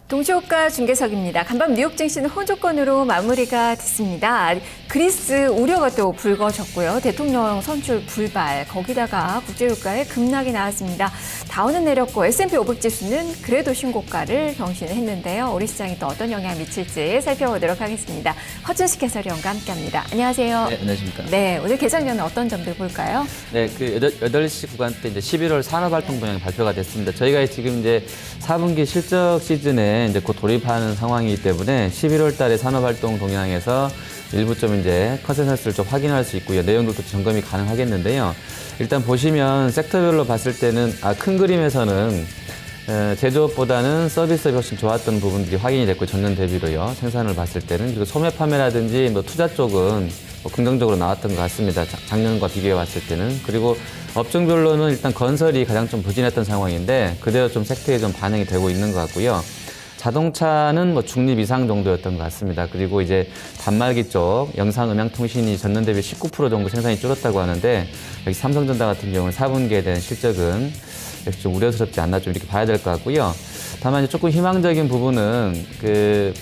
동시호가 중계석입니다. 간밤 뉴욕 증시는 호조권으로 마무리가 됐습니다. 그리스 우려가 또 불거졌고요. 대통령 선출 불발, 거기다가 국제유가에 급락이 나왔습니다. 다우는 내렸고 S&P 500 지수는 그래도 신고가를 경신했는데요. 우리 시장이 또 어떤 영향을 미칠지 살펴보도록 하겠습니다. 허준식 해설위원과 함께합니다. 안녕하세요. 네, 안녕하십니까. 네, 오늘 개장전은 어떤 점들 볼까요? 네, 그 8시 구간대 이제 11월 산업활동 동향 발표가 됐습니다. 저희가 지금 이제 4분기 실적 시즌에 이제 곧 돌입하는 상황이기 때문에 11월 달에 산업활동 동향에서 일부 좀 이제 컨센서스를 좀 확인할 수 있고요. 내용들도 점검이 가능하겠는데요. 일단 보시면 섹터별로 봤을 때는 큰 그림에서는 제조업보다는 서비스업이 훨씬 좋았던 부분들이 확인이 됐고 전년 대비로요. 생산을 봤을 때는. 그리고 소매 판매라든지 뭐 투자 쪽은 긍정적으로 나왔던 것 같습니다. 작년과 비교해 봤을 때는. 그리고 업종별로는 일단 건설이 가장 좀 부진했던 상황인데 그대로 좀 섹터에 좀 반영이 되고 있는 것 같고요. 자동차는 뭐 중립 이상 정도였던 것 같습니다. 그리고 이제 단말기 쪽 영상음향통신이 전년 대비 19% 정도 생산이 줄었다고 하는데 여기 삼성전자 같은 경우는 4분기에 대한 실적은 역시 좀 우려스럽지 않나 좀 이렇게 봐야 될 것 같고요. 다만 이제 조금 희망적인 부분은 그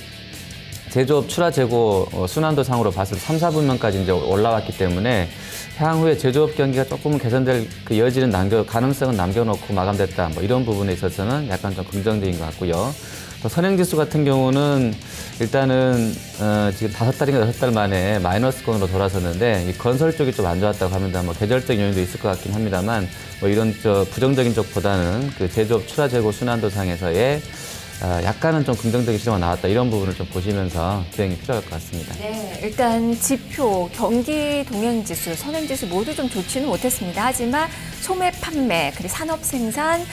제조업 출하 재고 순환도 상으로 봤을 때 3, 4분면까지 이제 올라왔기 때문에 향후에 제조업 경기가 조금 개선될 그 여지는 가능성은 남겨놓고 마감됐다. 뭐 이런 부분에 있어서는 약간 좀 긍정적인 것 같고요. 또 선행지수 같은 경우는 일단은 지금 5달인가 6달 만에 마이너스권으로 돌아섰는데 이 건설 쪽이 좀 안 좋았다고 합니다. 뭐 계절적 요인도 있을 것 같긴 합니다만 뭐 이런 부정적인 쪽보다는 그 제조업 출하 재고 순환도 상에서의 약간은 좀 긍정적인 시도가 나왔다. 이런 부분을 좀 보시면서 대응이 필요할 것 같습니다. 네, 일단 지표, 경기 동향지수, 선행지수 모두 좀 좋지는 못했습니다. 하지만 소매 판매, 그리고 산업 생산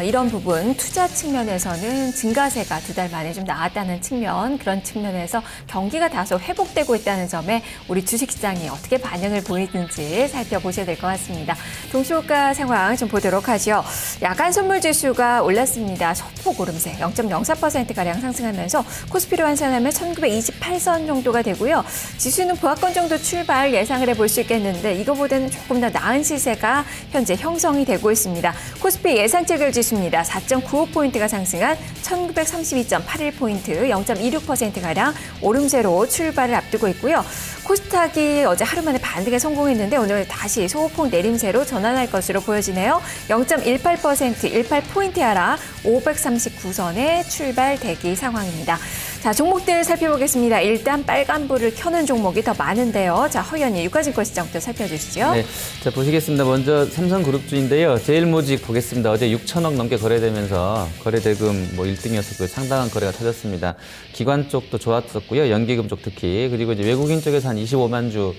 이런 부분 투자 측면에서는 증가세가 2달 만에 좀 나왔다는 측면, 그런 측면에서 경기가 다소 회복되고 있다는 점에 우리 주식시장이 어떻게 반응을 보이는지 살펴보셔야 될 것 같습니다. 동시호가 상황 좀 보도록 하죠. 야간 선물지수가 올랐습니다. 소폭 오름세 0.04%가량 상승하면서 코스피로 환산하면 1928선 정도가 되고요. 지수는 보합권 정도 출발 예상을 해볼 수 있겠는데 이거보다는 조금 더 나은 시세가 현재 형성이 되고 있습니다. 코스피 예상체결 지수입니다. 4.95포인트가 상승한 1932.81포인트, 0.26%가량 오름세로 출발을 앞두고 있고요. 코스닥이 어제 하루 만에 반등에 성공했는데 오늘 다시 소폭 내림세로 전환할 것으로 보여지네요. 0.18%, 18포인트 하락, 539선에 출발 대기 상황입니다. 자, 종목들 살펴보겠습니다. 일단 빨간불을 켜는 종목이 더 많은데요. 자, 허연이 유가증권시장부터 살펴주시죠. 네, 자 보시겠습니다. 먼저 삼성그룹주인데요. 제일모직 보겠습니다. 어제 6천억 넘게 거래되면서 거래대금 뭐 1등이었었고요. 상당한 거래가 터졌습니다. 기관 쪽도 좋았었고요. 연기금 쪽 특히. 그리고 이제 외국인 쪽에서 한 25만 주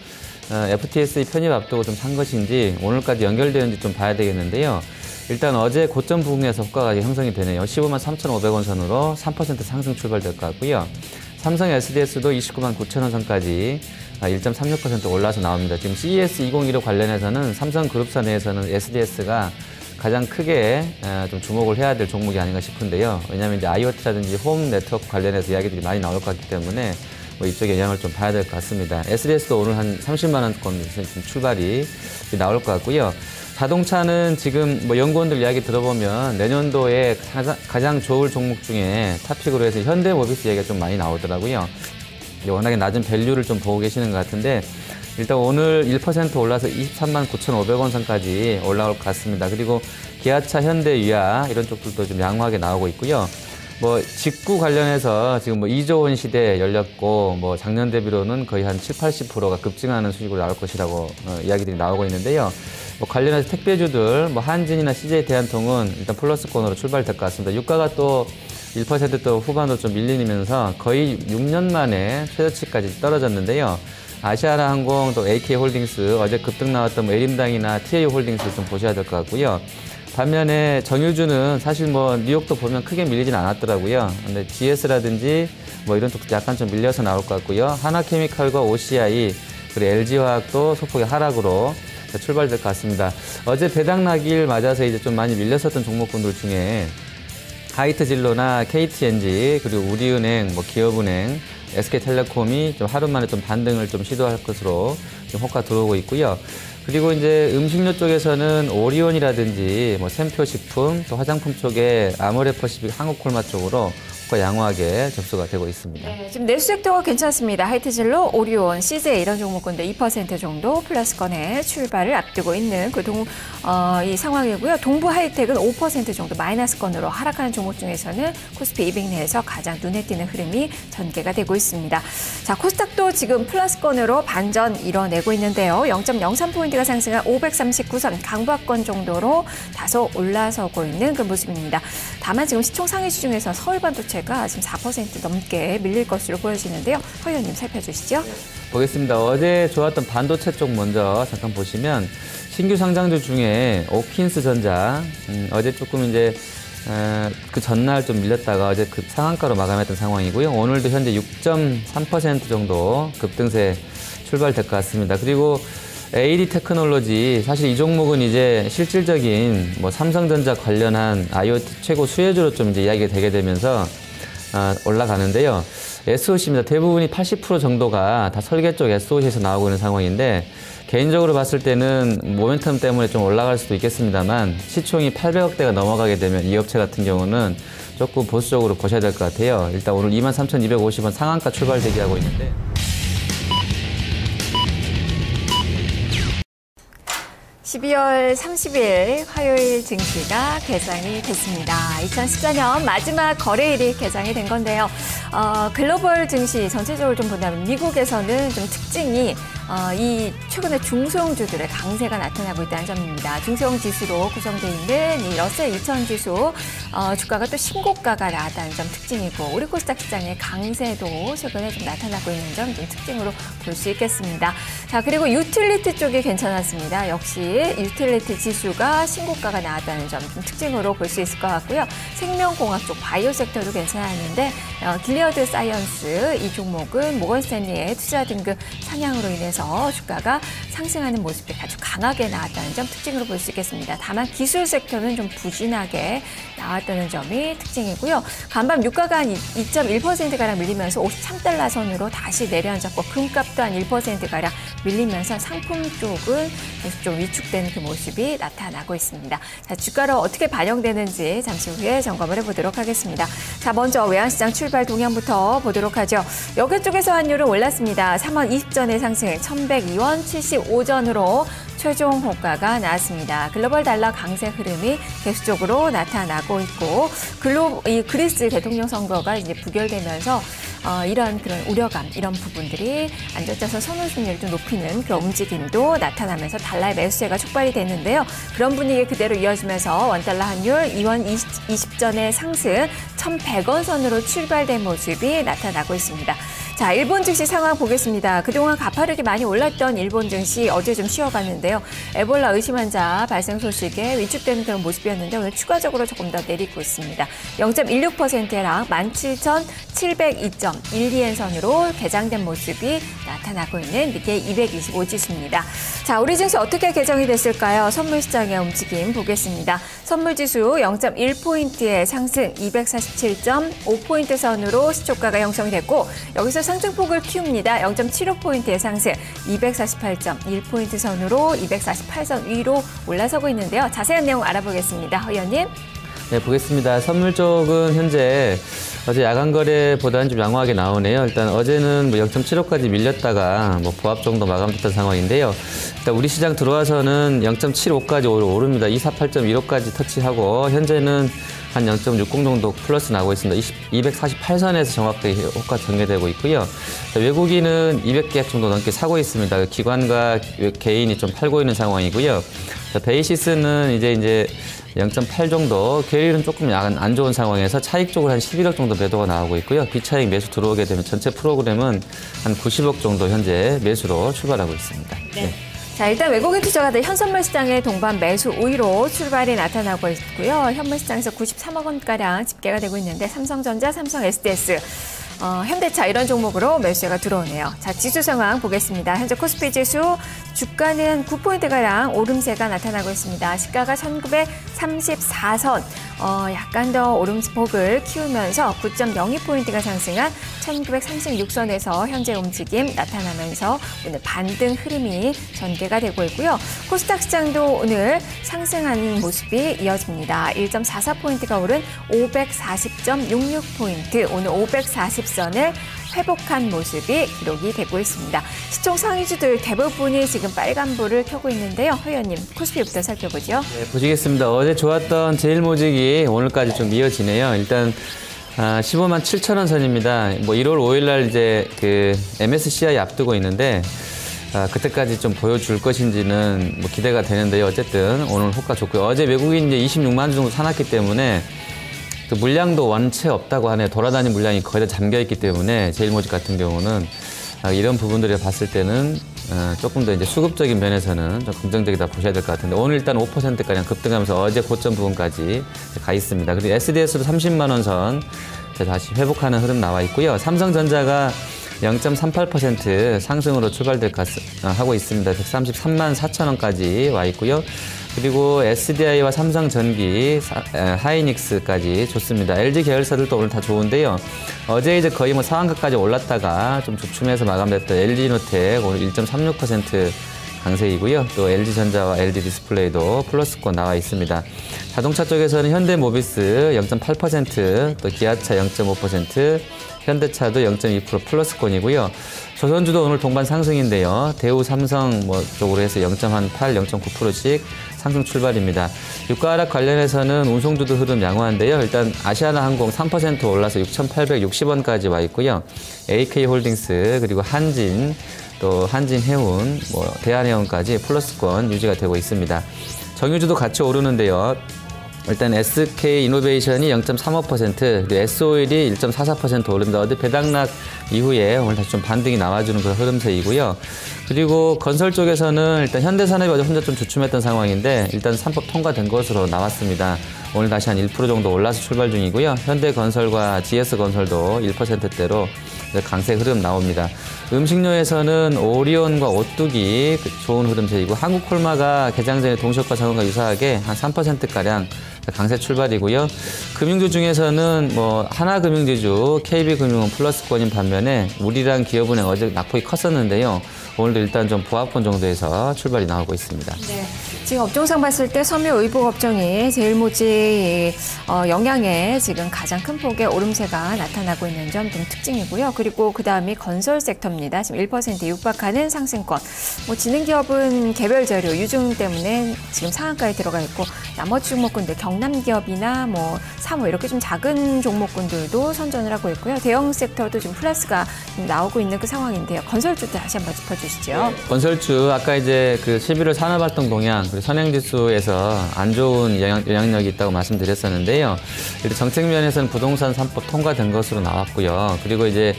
FTSE 편입 앞두고 좀 산 것인지 오늘까지 연결되는지 좀 봐야 되겠는데요. 일단 어제 고점 부근에서 호가가 형성이 되네요. 15만 3,500원 선으로 3% 상승 출발될 것 같고요. 삼성 SDS도 29만 9천원 선까지 1.36% 올라서 나옵니다. 지금 CES 2015 관련해서는 삼성그룹사 내에서는 SDS가 가장 크게 좀 주목을 해야 될 종목이 아닌가 싶은데요. 왜냐하면 이제 IoT라든지 홈 네트워크 관련해서 이야기들이 많이 나올 것 같기 때문에 뭐 이쪽에 영향을 좀 봐야 될 것 같습니다. SDS도 오늘 한 30만 원권 출발이 나올 것 같고요. 자동차는 지금 뭐 연구원들 이야기 들어보면 내년도에 가장 좋을 종목 중에 탑픽으로 해서 현대모비스 얘기가 좀 많이 나오더라고요. 워낙에 낮은 밸류를 좀 보고 계시는 것 같은데 일단 오늘 1% 올라서 23만 9,500원 선까지 올라올 것 같습니다. 그리고 기아차, 현대, 위아 이런 쪽들도 좀 양호하게 나오고 있고요. 뭐 직구 관련해서 지금 뭐 2조 원 시대에 열렸고 뭐 작년 대비로는 거의 한 70~80%가 급증하는 수익으로 나올 것이라고 이야기들이 나오고 있는데요. 뭐 관련해서 택배주들, 뭐 한진이나 CJ 대한통운 일단 플러스권으로 출발될 것 같습니다. 유가가 또 1%또 후반으로 좀 밀리면서 거의 6년 만에 최저치까지 떨어졌는데요. 아시아나항공, 또 AK홀딩스, 어제 급등 나왔던 뭐 에림당이나 TA홀딩스 좀 보셔야 될 것 같고요. 반면에 정유주는 사실 뭐 뉴욕도 보면 크게 밀리진 않았더라고요. 근데 GS라든지 뭐 이런 쪽도 약간 좀 밀려서 나올 것 같고요. 하나케미칼과 OCI, 그리고 LG화학도 소폭의 하락으로 출발될 것 같습니다. 어제 배당나기를 맞아서 이제 좀 많이 밀렸었던 종목군들 중에 하이트진로나 KTNG, 그리고 우리은행, 뭐 기업은행, SK텔레콤이 좀 하루 만에 좀 반등을 좀 시도할 것으로 좀 호가 들어오고 있고요. 그리고 이제 음식료 쪽에서는 오리온이라든지 뭐 샘표식품, 또 화장품 쪽에 아모레퍼시픽 한국콜마 쪽으로 주가 양호하게 접수가 되고 있습니다. 네, 지금 내수 섹터가 괜찮습니다. 하이트진로, 오리온, CJ 이런 종목군데 2% 정도 플러스권에 출발을 앞두고 있는 이 상황이고요. 동부 하이텍은 5% 정도 마이너스권으로 하락하는 종목 중에서는 코스피 200 내에서 가장 눈에 띄는 흐름이 전개가 되고 있습니다. 자, 코스닥도 지금 플러스권으로 반전 이뤄내고 있는데요. 0.03포인트가 상승한 539선 강박권 정도로 다소 올라서고 있는 그 모습입니다. 다만 지금 시총 상위주 중에서 서울반도체가 지금 4% 넘게 밀릴 것으로 보여지는데요. 허 의원님 살펴주시죠. 보겠습니다. 어제 좋았던 반도체 쪽 먼저 잠깐 보시면 신규 상장주 중에 오킨스전자 어제 조금 이제 그 전날 좀 밀렸다가 어제 그 상한가로 마감했던 상황이고요. 오늘도 현재 6.3% 정도 급등세 출발될 것 같습니다. 그리고 AD 테크놀로지 사실 이 종목은 이제 실질적인 뭐 삼성전자 관련한 IoT 최고 수혜주로 좀 이제 이야기가 되게 되면서 올라가는데요. SOC입니다. 대부분이 80% 정도가 다 설계 쪽 SOC에서 나오고 있는 상황인데 개인적으로 봤을 때는 모멘텀 때문에 좀 올라갈 수도 있겠습니다만 시총이 800억대가 넘어가게 되면 이 업체 같은 경우는 조금 보수적으로 보셔야 될 것 같아요. 일단 오늘 23,250원 상한가 출발 대기하고 있는데 12월 30일 화요일 증시가 개장이 됐습니다. 2014년 마지막 거래일이 개장이 된 건데요. 글로벌 증시 전체적으로 좀 본다면 미국에서는 좀 특징이 이 최근에 중소형주들의 강세가 나타나고 있다는 점입니다. 중소형 지수로 구성되어 있는 이 러셀 2000 지수 주가가 또 신고가가 나왔다는 점 특징이고 우리 코스닥 시장의 강세도 최근에 좀 나타나고 있는 점 좀 특징으로 볼 수 있겠습니다. 자, 그리고 유틸리티 쪽이 괜찮았습니다. 역시 유틸리티 지수가 신고가가 나왔다는 점 좀 특징으로 볼 수 있을 것 같고요. 생명공학 쪽 바이오 섹터도 괜찮았는데 길리어드 사이언스 이 종목은 모건스탠리의 투자 등급 상향으로 인해서 주가가 상승하는 모습이 아주 강하게 나왔다는 점 특징으로 볼 수 있겠습니다. 다만 기술 섹터는 좀 부진하게 나왔다는 점이 특징이고요. 간밤 유가가 한 2.1%가량 밀리면서 53달러 선으로 다시 내려앉았고 금값도 한 1%가량 밀리면서 상품 쪽은 계속 좀 위축되는 그 모습이 나타나고 있습니다. 자, 주가로 어떻게 반영되는지 잠시 후에 점검을 해보도록 하겠습니다. 자, 먼저 외환시장 출발 동향부터 보도록 하죠. 여기 쪽에서 환율은 올랐습니다. 3원 20전의 상승 1,102원 75전으로 최종 호가가 나왔습니다. 글로벌 달러 강세 흐름이 계속적으로 나타나고 있고 이 그리스 대통령 선거가 이제 부결되면서 이런 그런 우려감 이런 부분들이 안전자산 선호 심리를 좀 높이는 그런 움직임도 나타나면서 달러의 매수세가 촉발이 됐는데요. 그런 분위기 그대로 이어지면서 원달러 환율 2원 20전의 상승 1,100원 선으로 출발된 모습이 나타나고 있습니다. 자, 일본 증시 상황 보겠습니다. 그동안 가파르게 많이 올랐던 일본 증시 어제 좀 쉬어갔는데요. 에볼라 의심 환자 발생 소식에 위축되는 그런 모습이었는데 오늘 추가적으로 조금 더 내리고 있습니다. 0.16%의 락 17,702.12엔 선으로 개장된 모습이 나타나고 있는 니케이 225 지수입니다. 자, 우리 증시 어떻게 개정이 됐을까요? 선물시장의 움직임 보겠습니다. 선물지수 0.1포인트의 상승 247.5포인트 선으로 시초가가 형성이 됐고 여기서 상승폭을 키웁니다. 0.75포인트의 상승 248.1포인트 선으로 248선 위로 올라서고 있는데요. 자세한 내용 알아보겠습니다. 허 의원님. 네, 보겠습니다. 선물 쪽은 현재 어제 야간 거래보다는 좀 양호하게 나오네요. 일단 어제는 뭐 0.75까지 밀렸다가 뭐 보합 정도 마감됐던 상황인데요. 일단 우리 시장 들어와서는 0.75까지 오릅니다. 248.15까지 터치하고 현재는 한 0.60 정도 플러스 나고 있습니다. 248선에서 정확하게 호가 전개되고 있고요. 외국인은 200개 정도 넘게 사고 있습니다. 기관과 개인이 좀 팔고 있는 상황이고요. 베이시스는 이제 0.8 정도, 계율은 조금 약간 안 좋은 상황에서 차익적으로 한 11억 정도 매도가 나오고 있고요. 비차익 매수 들어오게 되면 전체 프로그램은 한 90억 정도 현재 매수로 출발하고 있습니다. 네. 자, 일단 외국인 투자가들 현선물 시장의 동반 매수 우위로 출발이 나타나고 있고요. 현물 시장에서 93억 원가량 집계가 되고 있는데 삼성전자, 삼성 SDS, 현대차 이런 종목으로 매수세가 들어오네요. 자, 지수 상황 보겠습니다. 현재 코스피 지수 주가는 9포인트가량 오름세가 나타나고 있습니다. 시가가 1934선, 약간 더 오름폭을 키우면서 9.02포인트가 상승한 1936선에서 현재 움직임 나타나면서 오늘 반등 흐름이 전개가 되고 있고요. 코스닥 시장도 오늘 상승하는 모습이 이어집니다. 1.44포인트가 오른 540.66포인트, 오늘 540선을 회복한 모습이 기록이 되고 있습니다. 시총 상위주들 대부분이 지금 빨간불을 켜고 있는데요. 허 의원님, 코스피부터 살펴보죠. 네, 보시겠습니다. 어제 좋았던 제일모직이 오늘까지 좀 이어지네요. 일단 15만 7천 원 선입니다. 뭐 1월 5일 날 이제 그 MSCI 앞두고 있는데 그때까지 좀 보여줄 것인지는 뭐 기대가 되는데요. 어쨌든 오늘 호가 좋고요. 어제 외국인 이제 26만 주 정도 사놨기 때문에 그 물량도 원체 없다고 하네요. 돌아다니는 물량이 거의 다 잠겨있기 때문에 제일모직 같은 경우는 이런 부분들을 봤을 때는 조금 더 이제 수급적인 면에서는 좀 긍정적이다 보셔야 될 것 같은데 오늘 일단 5%가량 급등하면서 어제 고점 부분까지 가 있습니다. 그리고 SDS도 30만 원 선 다시 회복하는 흐름 나와 있고요. 삼성전자가 0.38% 상승으로 출발될 하고 있습니다. 133만 4천 원까지 와 있고요. 그리고 SDI와 삼성전기, 하이닉스까지 좋습니다. LG 계열사들도 오늘 다 좋은데요. 어제 이제 거의 뭐 상한가까지 올랐다가 좀 주춤해서 마감됐던 LG노텍 오늘 1.36% 강세이고요. 또 LG전자와 LG디스플레이도 플러스권 나와 있습니다. 자동차 쪽에서는 현대모비스 0.8%, 또 기아차 0.5%, 현대차도 0.2% 플러스권이고요. 조선주도 오늘 동반 상승인데요. 대우, 삼성 뭐 쪽으로 해서 0.8, 0.9%씩 상승 출발입니다. 유가 하락 관련해서는 운송주도 흐름 양호한데요. 일단 아시아나항공 3% 올라서 6,860원까지 와 있고요. AK홀딩스 그리고 한진 또 한진해운, 뭐 대한해운까지 플러스권 유지가 되고 있습니다. 정유주도 같이 오르는데요. 일단 SK이노베이션이 0.35%, 그리고 S오일이 1.44% 오릅니다. 어제 배당락 이후에 오늘 다시 좀 반등이 나와주는 그런 흐름세이고요. 그리고 건설 쪽에서는 일단 현대산업이 어제 혼자 좀 주춤했던 상황인데 일단 3법 통과된 것으로 나왔습니다. 오늘 다시 한 1% 정도 올라서 출발 중이고요. 현대건설과 GS건설도 1%대로 강세 흐름 나옵니다. 음식료에서는 오리온과 오뚜기 좋은 흐름세이고 한국콜마가 개장 전에 동시효과 작용과 유사하게 한 3%가량 강세 출발이고요. 금융주 중에서는 뭐 하나금융지주, KB금융은 플러스권인 반면에 우리랑 기업은행 어제 낙폭이 컸었는데요. 오늘도 일단 좀 보합권 정도에서 출발이 나오고 있습니다. 네, 지금 업종상 봤을 때 섬유 의복 업종이 제일모직 영향에 지금 가장 큰 폭의 오름세가 나타나고 있는 점 좀 특징이고요. 그리고 그 다음이 건설 섹터입니다. 지금 1% 육박하는 상승권. 뭐 지능기업은 개별 재료 유증 때문에 지금 상한가에 들어가 있고 나머지 종목군들 경남기업이나 뭐 사모 이렇게 좀 작은 종목군들도 선전을 하고 있고요. 대형 섹터도 지금 플러스가 나오고 있는 그 상황인데요. 건설주 다시 한번 짚어주시죠. 네. 건설주 아까 이제 그 11월 산업활동 동향 그리고 선행지수에서 안 좋은 영향력이 있다고 말씀드렸었는데요. 정책 면에서는 부동산 3법 통과된 것으로 나왔고요. 그리고 이제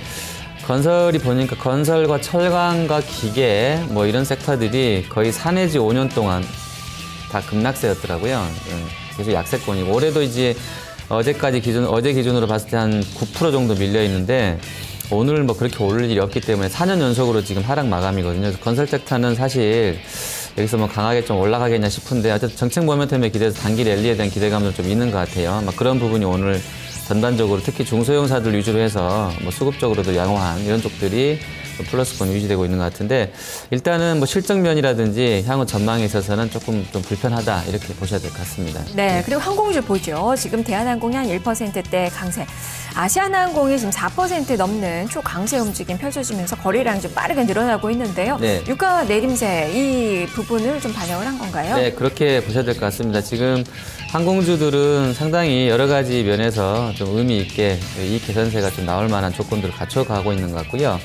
건설이 보니까 건설과 철강과 기계 뭐 이런 섹터들이 거의 4 내지 5년 동안 다 급락세였더라고요. 계속 약세권이고 올해도 이제 어제 기준으로 봤을 때 한 9% 정도 밀려 있는데 오늘 뭐 그렇게 오를 일이 없기 때문에 4년 연속으로 지금 하락 마감이거든요. 그래서 건설 섹터는 사실 여기서 뭐 강하게 좀 올라가겠냐 싶은데 어쨌든 정책 모멘텀에 기대해서 단기 랠리에 대한 기대감도 좀 있는 것 같아요. 막 그런 부분이 오늘 전반적으로 특히 중소형사들 위주로 해서 뭐 수급적으로도 양호한 이런 쪽들이 플러스권 유지되고 있는 것 같은데 일단은 뭐 실적면이라든지 향후 전망에 있어서는 조금 좀 불편하다 이렇게 보셔야 될 것 같습니다. 네, 그리고 항공주 보죠. 지금 대한항공이 한 1%대 강세. 아시아나항공이 지금 4% 넘는 초강세 움직임 펼쳐지면서 거래량이 좀 빠르게 늘어나고 있는데요. 네. 유가 내림세 이 부분을 좀 반영을 한 건가요? 네, 그렇게 보셔야 될 것 같습니다. 지금 항공주들은 상당히 여러 가지 면에서 좀 의미 있게 이익 개선세가 좀 나올 만한 조건들을 갖춰가고 있는 것 같고요.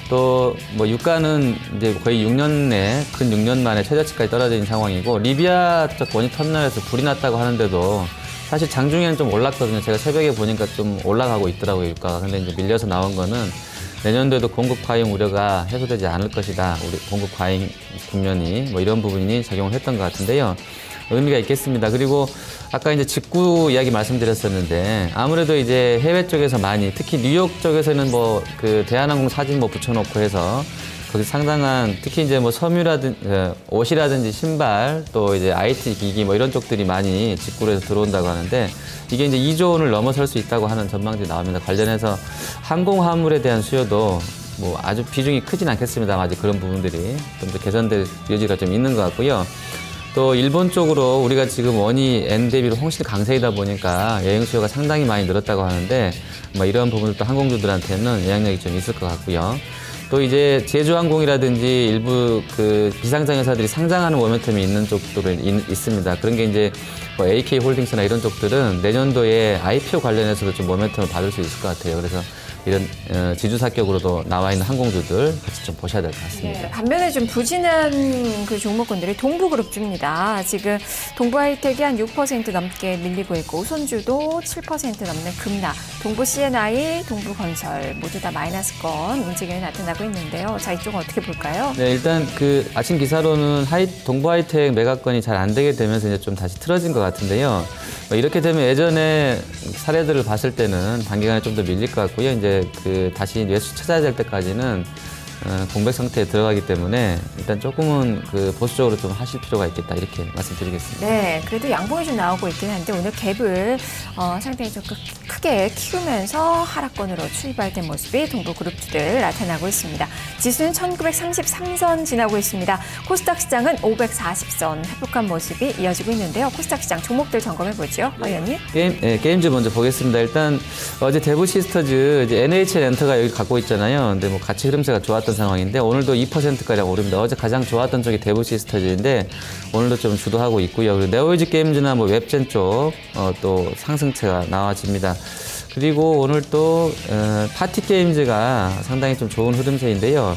또 뭐 유가는 이제 거의 6년 내, 근 6년 만에 최저치까지 떨어진 상황이고 리비아 쪽 원유 터미널에서 불이 났다고 하는데도 사실 장중에는 좀 올랐거든요. 제가 새벽에 보니까 좀 올라가고 있더라고요, 유가가. 근데 이제 밀려서 나온 거는 내년도에도 공급 과잉 우려가 해소되지 않을 것이다. 우리 공급 과잉 국면이 뭐 이런 부분이 작용을 했던 것 같은데요. 의미가 있겠습니다. 그리고 아까 이제 직구 이야기 말씀드렸었는데 아무래도 이제 해외 쪽에서 많이 특히 뉴욕 쪽에서는 뭐 그 대한항공 사진 뭐 붙여놓고 해서 거기 상당한 특히 이제 뭐 옷이라든지 신발 또 이제 IT 기기 뭐 이런 쪽들이 많이 직구로 해서 들어온다고 하는데 이게 이제 2조 원을 넘어설 수 있다고 하는 전망들이 나옵니다. 관련해서 항공 화물에 대한 수요도 뭐 아주 비중이 크진 않겠습니다만 아직 그런 부분들이 좀 더 개선될 여지가 좀 있는 것 같고요. 또 일본 쪽으로 우리가 지금 원이 엔 대비로 훨씬 강세이다 보니까 여행 수요가 상당히 많이 늘었다고 하는데 뭐 이런 부분들도 항공주들한테는 영향력이 좀 있을 것 같고요. 또 이제 제주항공이라든지 일부 그 비상장 회사들이 상장하는 모멘텀이 있는 쪽도 있습니다. 그런 게 이제 뭐 AK홀딩스나 이런 쪽들은 내년도에 IPO 관련해서도 좀 모멘텀을 받을 수 있을 것 같아요. 그래서 이런 지주사격으로도 나와 있는 항공주들 같이 좀 보셔야 될 것 같습니다. 네, 반면에 좀 부진한 그 종목군들이 동부그룹주입니다. 지금 동부하이텍이 한 6% 넘게 밀리고 있고 우선주도 7% 넘는 급락, 동부 C&I, 동부건설 모두 다 마이너스권 움직임이 나타나고 있는데요. 자, 이쪽은 어떻게 볼까요? 네, 일단 그 아침 기사로는 동부하이텍 매각건이 잘 안 되게 되면서 이제 좀 다시 틀어진 것 같은데요. 이렇게 되면 예전에 사례들을 봤을 때는 단기간에 좀 더 밀릴 것 같고요. 이제 그 다시 매수 찾아야 될 때까지는 공백 상태에 들어가기 때문에 일단 조금은 그 보수적으로 좀 하실 필요가 있겠다 이렇게 말씀드리겠습니다. 네, 그래도 양봉이 좀 나오고 있긴 한데 오늘 갭을 상당히 좀 크게 키우면서 하락권으로 출발된 모습이 동부그룹주들 나타나고 있습니다. 지수는 1933선 지나고 있습니다. 코스닥 시장은 540선 회복한 모습이 이어지고 있는데요. 코스닥 시장 종목들 점검해보죠. 의원님. 게임즈 먼저 보겠습니다. 일단 어제 대부 시스터즈 이제 NHL 엔터가 여기 갖고 있잖아요. 근데 뭐 같이 흐름세가 좋았던 상황인데 오늘도 2%가량 오릅니다. 어제 가장 좋았던 쪽이 대부 시스터즈인데 오늘도 좀 주도하고 있고요. 그리고 네오이즈 게임즈나 뭐 웹젠 쪽 또 상승세가 나와집니다. 그리고 오늘 또 파티 게임즈가 상당히 좀 좋은 흐름세인데요.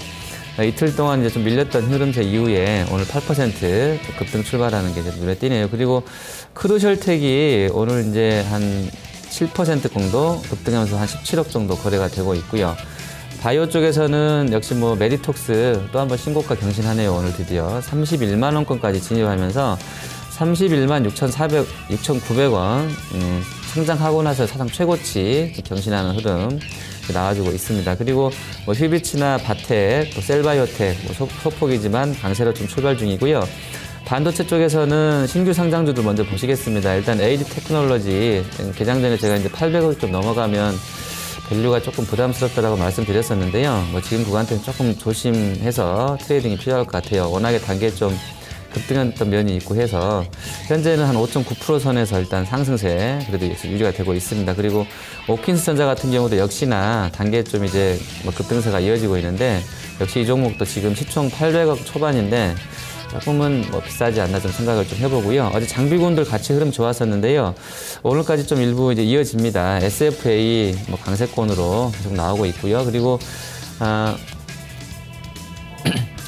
이틀 동안 이제 좀 밀렸던 흐름세 이후에 오늘 8% 급등 출발하는 게 이제 눈에 띄네요. 그리고 크루셜텍이 오늘 이제 한 7% 정도 급등하면서 한 17억 정도 거래가 되고 있고요. 바이오 쪽에서는 역시 뭐 메디톡스 또 한번 신고가 경신하네요. 오늘 드디어 31만 원권까지 진입하면서 31만 6,900원 상장하고 나서 사상 최고치 경신하는 흐름 나와주고 있습니다. 그리고 뭐 휘비치나 바텍, 또 셀바이오텍 뭐 소폭이지만 강세로 좀 출발 중이고요. 반도체 쪽에서는 신규 상장주들 먼저 보시겠습니다. 일단 에이지 테크놀로지 개장 전에 제가 이제 800억 좀 넘어가면 밸류가 조금 부담스럽다라고 말씀드렸었는데요. 뭐 지금 구간대는 조금 조심해서 트레이딩이 필요할 것 같아요. 워낙에 단계에 좀 급등했던 면이 있고 해서 현재는 한 5.9% 선에서 일단 상승세 그래도 유지가 되고 있습니다. 그리고 오킨스 전자 같은 경우도 역시나 단계에 좀 이제 뭐 급등세가 이어지고 있는데 역시 이 종목도 지금 시총 800억 초반인데 조금은 뭐 비싸지 않나 좀 생각을 좀 해보고요. 어제 장비군들 같이 흐름 좋았었는데요. 오늘까지 좀 일부 이제 이어집니다. SFA 뭐 강세권으로 계속 나오고 있고요. 그리고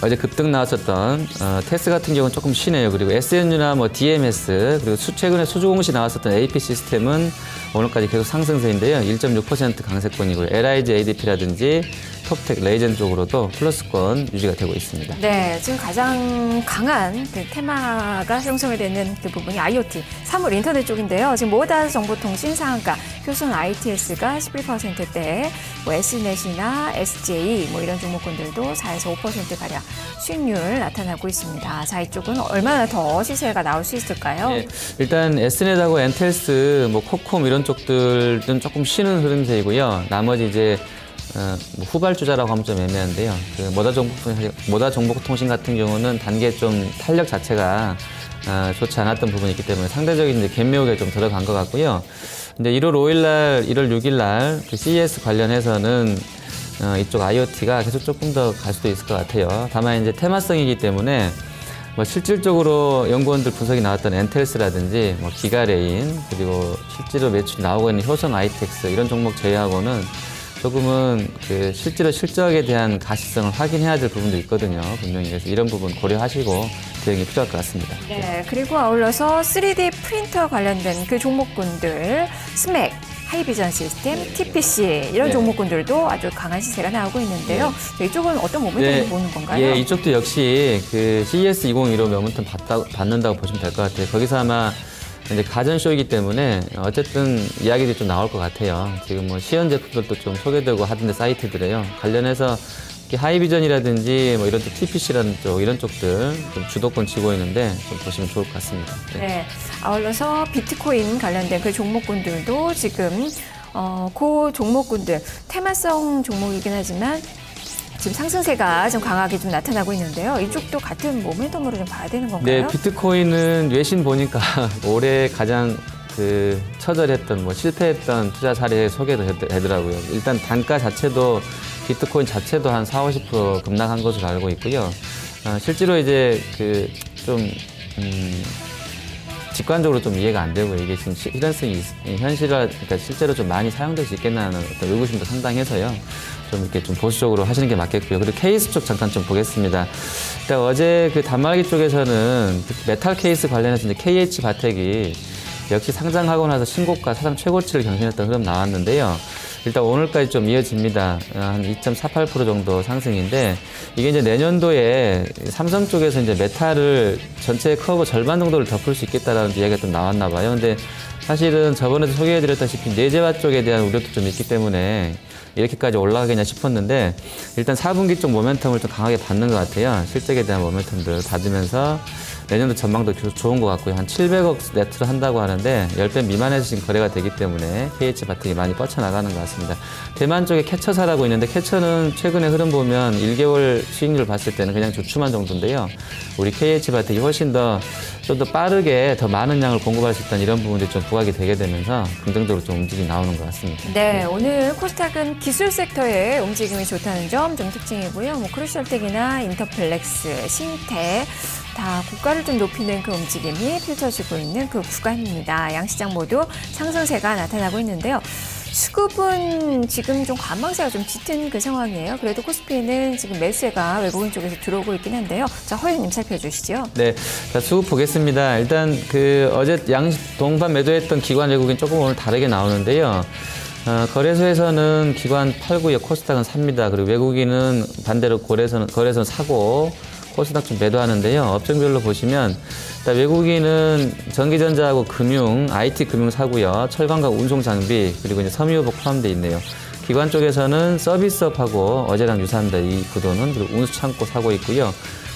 어제 급등 나왔었던 테스 같은 경우는 조금 쉬네요. 그리고 SNU나 뭐 DMS 그리고 최근에 수주공시 나왔었던 AP 시스템은 오늘까지 계속 상승세인데요. 1.6% 강세권이고요. LIG ADP라든지 톱텍, 레이젠 쪽으로도 플러스권 유지가 되고 있습니다. 네, 지금 가장 강한 그 테마가 형성이 되는 그 부분이 IoT, 사물 인터넷 쪽인데요. 지금 모다 정보통신 상한가, 효선 ITS가 11%대, 뭐 S넷이나 SJ 뭐 이런 종목군들도 4에서 5%가량 수익률 나타나고 있습니다. 자, 이쪽은 얼마나 더 시세가 나올 수 있을까요? 네, 일단 S넷하고 엔텔스, 뭐 코콤 이런 쪽들은 조금 쉬는 흐름세이고요. 나머지 이제 뭐 후발주자라고 하면 좀 애매한데요. 그 모다 정보통신 같은 경우는 단계 좀 탄력 자체가 좋지 않았던 부분이 있기 때문에 상대적인 이제 갭매우에 좀 들어간 것 같고요. 근데 1월 5일 날, 1월 6일 날 그 CES 관련해서는 이쪽 IoT가 계속 조금 더 갈 수도 있을 것 같아요. 다만 이제 테마성이기 때문에 뭐 실질적으로 연구원들 분석이 나왔던 엔텔스라든지 뭐 기가레인 그리고 실제로 매출이 나오고 있는 효성 ITX 이런 종목 제외하고는 조금은 그 실제로 실적에 대한 가시성을 확인해야 될 부분도 있거든요. 분명히. 그래서 이런 부분 고려하시고 대응이 필요할 것 같습니다. 네, 그리고 아울러서 3D 프린터 관련된 그 종목군들, 스맥, 하이비전 시스템, TPC 이런 종목군들도 아주 강한 시세가 나오고 있는데요. 이쪽은 어떤 모멘텀을 보는 건가요? 예, 이쪽도 역시 그 CES 2015 모멘텀 받는다고 보시면 될 것 같아요. 거기서 아마 이제 가전쇼이기 때문에 어쨌든 이야기들이 좀 나올 것 같아요. 지금 뭐 시연 제품들도 좀 소개되고 하던데 사이트들에요. 관련해서 특히 하이비전이라든지 뭐 이런 쪽 TPC라는 쪽 이런 쪽들 좀 주도권 쥐고 있는데 좀 보시면 좋을 것 같습니다. 네. 아울러서 비트코인 관련된 그 종목군들도 지금 그 종목군들 테마성 종목이긴 하지만 지금 상승세가 좀 강하게 좀 나타나고 있는데요. 이쪽도 같은 모멘텀으로 좀 봐야 되는 건가요? 네, 비트코인은 외신 보니까 올해 가장 처절했던 실패했던 투자 사례에 소개되더라고요. 일단 단가 자체도 비트코인 자체도 한 40~50% 급락한 것으로 알고 있고요. 실제로 이제 직관적으로 좀 이해가 안 되고 이게 지금 실현성이 그러니까 실제로 좀 많이 사용될 수 있겠나 하는 어떤 의구심도 상당해서요. 좀 이렇게 좀 보수적으로 하시는 게 맞겠고요. 그리고 케이스 쪽 잠깐 좀 보겠습니다. 일단 어제 그 단말기 쪽에서는 메탈 케이스 관련해서 이제 KH 바텍이 역시 상장하고 나서 신고가 사상 최고치를 경신했던 흐름 나왔는데요. 일단 오늘까지 좀 이어집니다. 한 2.48% 정도 상승인데 이게 이제 내년도에 삼성 쪽에서 이제 메탈을 전체 커버 절반 정도를 덮을 수 있겠다라는 이야기가 좀 나왔나 봐요. 근데 사실은 저번에도 소개해드렸다시피 내재화 쪽에 대한 우려도 좀 있기 때문에 이렇게까지 올라가겠냐 싶었는데 일단 4분기 쪽 모멘텀을 좀 강하게 받는 것 같아요. 실적에 대한 모멘텀들 받으면서 내년도 전망도 계속 좋은 것 같고요. 한 700억 네트로 한다고 하는데 10배 미만에서 지금 거래가 되기 때문에 KH 바텍이 많이 뻗쳐나가는 것 같습니다. 대만 쪽에 캐처사라고 있는데 캐처는 최근에 흐름 보면 1개월 수익률을 봤을 때는 그냥 주춤한 정도인데요. 우리 KH 바텍이 훨씬 좀 더 빠르게 더 많은 양을 공급할 수 있다는 이런 부분들이 좀 부각이 되게 되면서 긍정적으로 좀 움직임이 나오는 것 같습니다. 네, 오늘 코스닥은 기술 섹터의 움직임이 좋다는 점 좀 특징이고요. 크루셜텍이나 인터플렉스, 신태 다 고가를 좀 높이는 그 움직임이 펼쳐지고 있는 그 구간입니다. 양시장 모두 상승세가 나타나고 있는데요. 수급은 지금 좀 관망세가 좀 짙은 그 상황이에요. 그래도 코스피는 지금 매수세가 외국인 쪽에서 들어오고 있긴 한데요. 자, 허윤님 살펴주시죠. 네, 자, 수급 보겠습니다. 일단 어제 동반 매도했던 기관 외국인 조금 오늘 다르게 나오는데요. 거래소에서는 기관 팔고요, 코스닥은 삽니다. 그리고 외국인은 반대로 거래소는 사고 코스닥 좀 매도하는데요. 업종별로 보시면 외국인은 전기전자하고 금융, IT 금융 사고요. 철강과 운송 장비, 그리고 이제 섬유유복 포함되어 있네요. 기관 쪽에서는 서비스업하고 어제랑 유사합니다. 이 구도는. 그리고 운수창고 사고 있고요.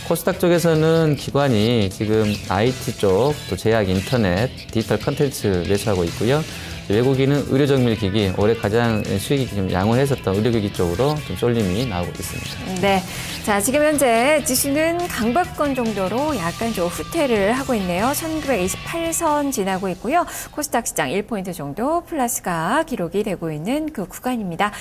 코스닥 쪽에서는 기관이 지금 IT 쪽, 또 제약, 인터넷, 디지털 컨텐츠 매수하고 있고요. 외국인은 의료정밀기기, 올해 가장 수익이 좀 양호했었던 의료기기 쪽으로 좀 쏠림이 나오고 있습니다. 네. 자, 지금 현재 지수는 강박권 정도로 약간 좀 후퇴를 하고 있네요. 1928선 지나고 있고요. 코스닥 시장 1포인트 정도 플러스가 기록이 되고 있는 그 구간입니다.